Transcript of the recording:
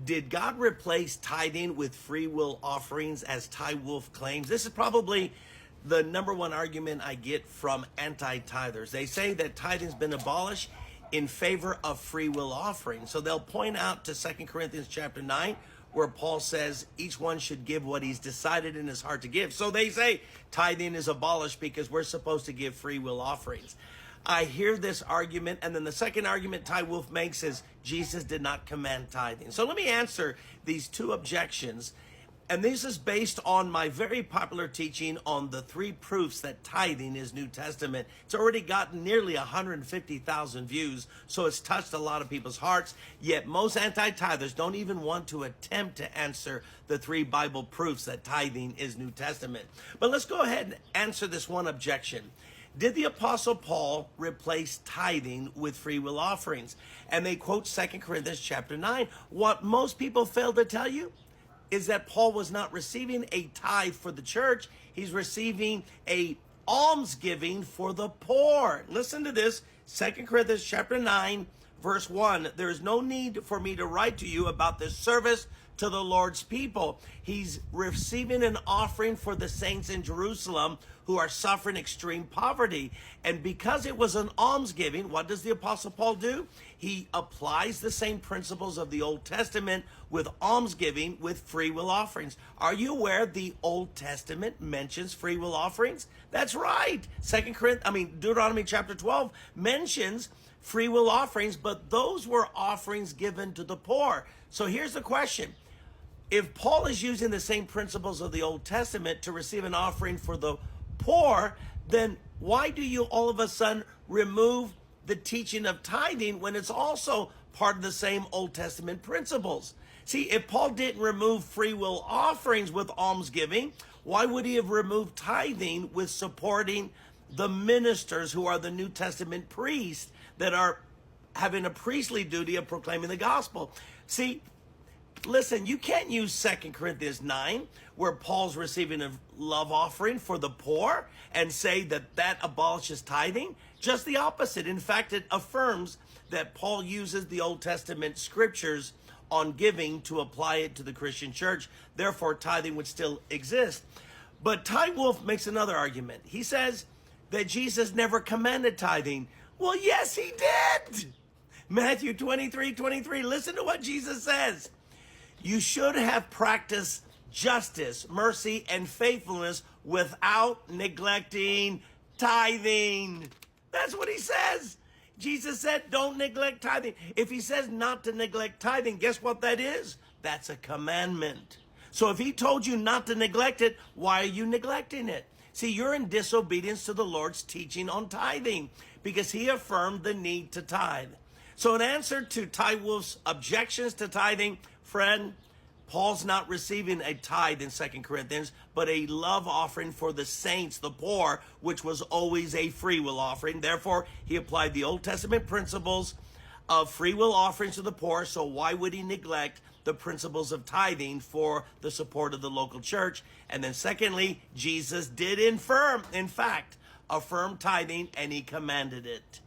Did God replace tithing with free will offerings, as TyeWolf claims? This is probably the number one argument I get from anti-tithers. They say that tithing's been abolished in favor of free will offerings. So they'll point out to 2 Corinthians chapter 9, where Paul says each one should give what he's decided in his heart to give. So they say tithing is abolished because we're supposed to give free will offerings. I hear this argument, and then the second argument TyeWolf makes is Jesus did not command tithing. So let me answer these two objections, and this is based on my very popular teaching on the 3 proofs that tithing is New Testament. It's already gotten nearly 150,000 views, so it's touched a lot of people's hearts, yet most anti-tithers don't even want to attempt to answer the 3 Bible proofs that tithing is New Testament. But let's go ahead and answer this one objection. Did the Apostle Paul replace tithing with free will offerings? And they quote 2 Corinthians chapter 9. What most people fail to tell you is that Paul was not receiving a tithe for the church. He's receiving a almsgiving for the poor. Listen to this, 2 Corinthians chapter 9, verse 1. There is no need for me to write to you about this service to the Lord's people. He's receiving an offering for the saints in Jerusalem who are suffering extreme poverty. And because it was an almsgiving, what does the Apostle Paul do? He applies the same principles of the Old Testament with almsgiving with free will offerings. Are you aware the Old Testament mentions free will offerings? That's right. Deuteronomy chapter 12 mentions free will offerings, but those were offerings given to the poor. So here's the question. If Paul is using the same principles of the Old Testament to receive an offering for the poor, then why do you all of a sudden remove the teaching of tithing when it's also part of the same Old Testament principles? See, if Paul didn't remove free will offerings with almsgiving, why would he have removed tithing with supporting the ministers who are the New Testament priests that are having a priestly duty of proclaiming the gospel? See, listen, you can't use 2 Corinthians 9, where Paul's receiving a love offering for the poor, and say that that abolishes tithing. Just the opposite. In fact, it affirms that Paul uses the Old Testament scriptures on giving to apply it to the Christian church. Therefore, tithing would still exist. But TyeWolf makes another argument. He says that Jesus never commanded tithing. Well, yes, he did. Matthew 23:23. Listen to what Jesus says. You should have practiced justice, mercy, and faithfulness without neglecting tithing. That's what he says. Jesus said, don't neglect tithing. If he says not to neglect tithing, guess what that is? That's a commandment. So if he told you not to neglect it, why are you neglecting it? See, you're in disobedience to the Lord's teaching on tithing because he affirmed the need to tithe. So in answer to TyeWolf's objections to tithing, friend, Paul's not receiving a tithe in 2 Corinthians, but a love offering for the saints, the poor, which was always a free will offering. Therefore, he applied the Old Testament principles of free will offerings to the poor. So why would he neglect the principles of tithing for the support of the local church? And then secondly, Jesus did in fact, affirm tithing, and he commanded it.